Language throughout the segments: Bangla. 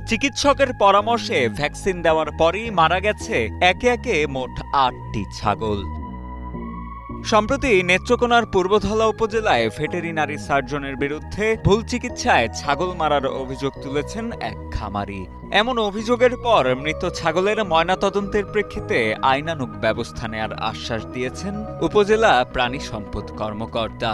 চিকিৎসকের পরামর্শে ভ্যাকসিন দেওয়ার পরই মারা গেছে একে একে মোট ৮টি ছাগল। সম্প্রতি নেত্রকোনার পূর্বধলা উপজেলায় ভেটেরিনারি সার্জনের বিরুদ্ধে ভুল চিকিৎসায় ছাগল মারার অভিযোগ তুলেছেন এক খামারি। এমন অভিযোগের পর মৃত ছাগলের ময়নাতদন্তের প্রেক্ষিতে আইনানুগ ব্যবস্থা নেয়ার আশ্বাস দিয়েছেন উপজেলা প্রাণী সম্পদ কর্মকর্তা।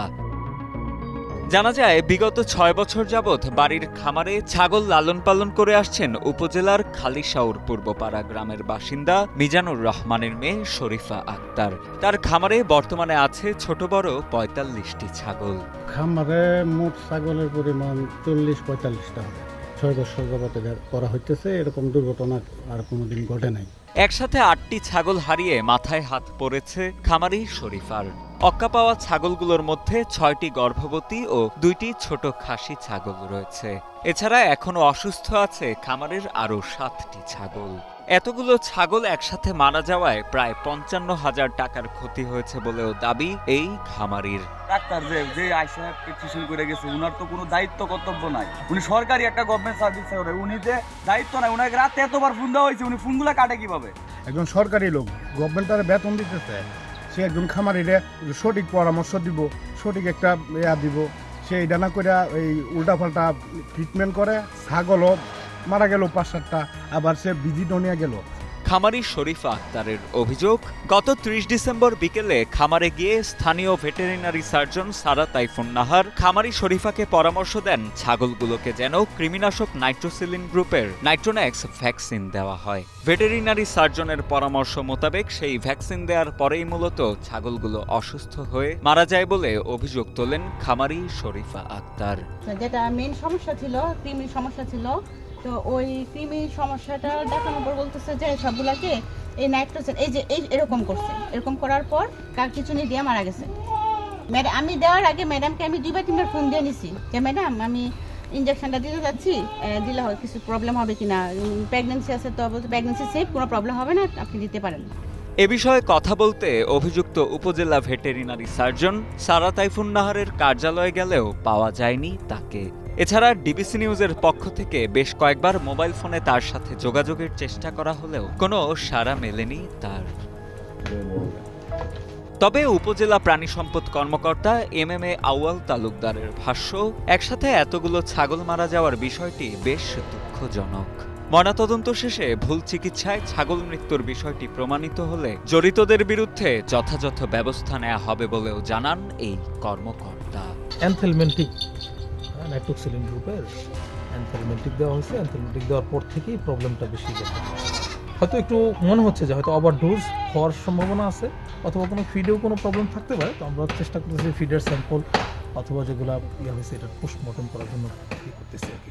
জানা যায়, বিগত ৬ বছর যাবৎ বাড়ির খামারে ছাগল লালন পালন করে আসছেন উপজেলার খালিশাউর পূর্বপাড়া গ্রামের বাসিন্দা মিজানুর রহমানের মেয়ে শরীফা আক্তার। তার খামারে বর্তমানে আছে ছোট বড় ৪৫টি ছাগল। খামারে মোট ছাগলের পরিমাণ ৪০-৪৫টা হবে। ৬ বছর যাবত করা হইতেছে, এরকম দুর্ঘটনা আর কোনোদিন ঘটে নাই। একসাথে ৮টি ছাগল হারিয়ে মাথায় হাত পড়েছে খামারি শরীফার। অক্কা পাওয়া ছাগলগুলোর মধ্যে ৬টি গর্ভবতী ও ২টি ছোট খাসি ছাগল রয়েছে। এছাড়া এখনো অসুস্থ আছে খামারের আরও ৭টি ছাগল। এতগুলো ছাগল একসাথে মারা যাওয়ায় প্রায় ৫৫,০০০ টাকার ক্ষতি হয়েছে বলেও দাবি এই খামারির। ডাক্তার যে আইসা পেটিশন করে গেছে, উনার তো কোনো দায়িত্ব কর্তব্য নাই। উনি সরকারি একটা গভর্নমেন্ট সার্ভিস করে, উনি যে দায়িত্ব নাই। উনাকে রাতে এতবার ফোন দেওয়া হয়েছে, উনি ফোনগুলো কাটে কিভাবে? একজন সরকারি লোক, গভর্নমেন্ট তার বেতন দিতেছে, সে একজন খামারিরে সঠিক পরামর্শ দিব, সঠিক একটা দিব। সে এটা না করে এই উল্টাপাল্টা ট্রিটমেন্ট করে। ছাগলও মারা গেল ৫-৭টা, আবার সে ভিজিটও নিয়ে গেল। খামারি শরীফা আক্তারের অভিযোগ, গত ৩০ ডিসেম্বর বিকেলে খামারে গিয়ে স্থানীয় ভেটেরিনারি সার্জন সারা তাইফুন নাহার খামারি শরীফাকে পরামর্শ দেন ছাগলগুলোকে যেন কৃমিনাশক নাইট্রোসিলিন গ্রুপের নাইট্রোন্যাক্স ভ্যাকসিন দেওয়া হয়। ভেটেরিনারি সার্জনের পরামর্শ মোতাবেক সেই ভ্যাকসিন দেওয়ার পরেই মূলত ছাগলগুলো অসুস্থ হয়ে মারা যায় বলে অভিযোগ তোলেন খামারি শরীফা আক্তার। যেটা মেইন সমস্যা ছিল, কৃমির সমস্যা ছিল, তো ওই কৃমির সমস্যাটা দেখানোর পর বলতেছে যে সবগুলাকে এই নাইট্রোজেন এই এরকম করছে। এরকম করার পর কারকিচুনি দিয়ে মারা গেছে। আমি দেওয়ার আগে ম্যাডামকে আমি ২-৩বার ফোন দিয়ে নিছি যে ম্যাডাম আমি ইঞ্জেকশনটা দিতে যাচ্ছি, দিলে কিছু প্রবলেম হবে কিনা, প্রেগনেন্সি আছে তো প্রেগনেন্সি সেফ, কোনো প্রবলেম হবে না, আপনি দিতে পারেন। এ বিষয়ে কথা বলতে অভিযুক্ত উপজেলা ভেটেরিনারি সার্জন সারা তাইফুন নাহারের কার্যালয়ে গেলেও পাওয়া যায়নি তাকে। এছাড়া ডিবিসি নিউজের পক্ষ থেকে বেশ কয়েকবার মোবাইল ফোনে তার সাথে যোগাযোগের চেষ্টা করা হলেও কোনো সাড়া মেলেনি তার। তবে উপজেলা প্রাণী সম্পদ কর্মকর্তা MMA আউয়াল তালুকদারের ভাষ্য, একসাথে এতগুলো ছাগল মারা যাওয়ার বিষয়টি বেশ দুঃখজনক। ময়নাতদন্ত শেষে ভুল চিকিৎসায় ছাগল মৃত্যুর বিষয়টি প্রমাণিত হলে জড়িতদের বিরুদ্ধে যথাযথ ব্যবস্থা নেওয়া হবে বলেও জানান এই কর্মকর্তা। অ্যানথেলমেন্টিক নাইট্রোক্সিলিন গ্রুপের অ্যানথেলমেন্টিক দেওয়া হয়েছে। অ্যানথেলমেন্টিক দেওয়ার পর থেকেই প্রবলেমটা বেশি দেখা যায়। হয়তো একটু মনে হচ্ছে যে হয়তো ওভারডোজ হওয়ার সম্ভাবনা আছে, অথবা কোনো ফিডেও কোনো প্রবলেম থাকতে পারে। তো আমরা চেষ্টা করতেছি ফিডের স্যাম্পল অথবা যেগুলো হয়েছে এটা পোস্টমর্টম করার জন্য করতেছি আর কি।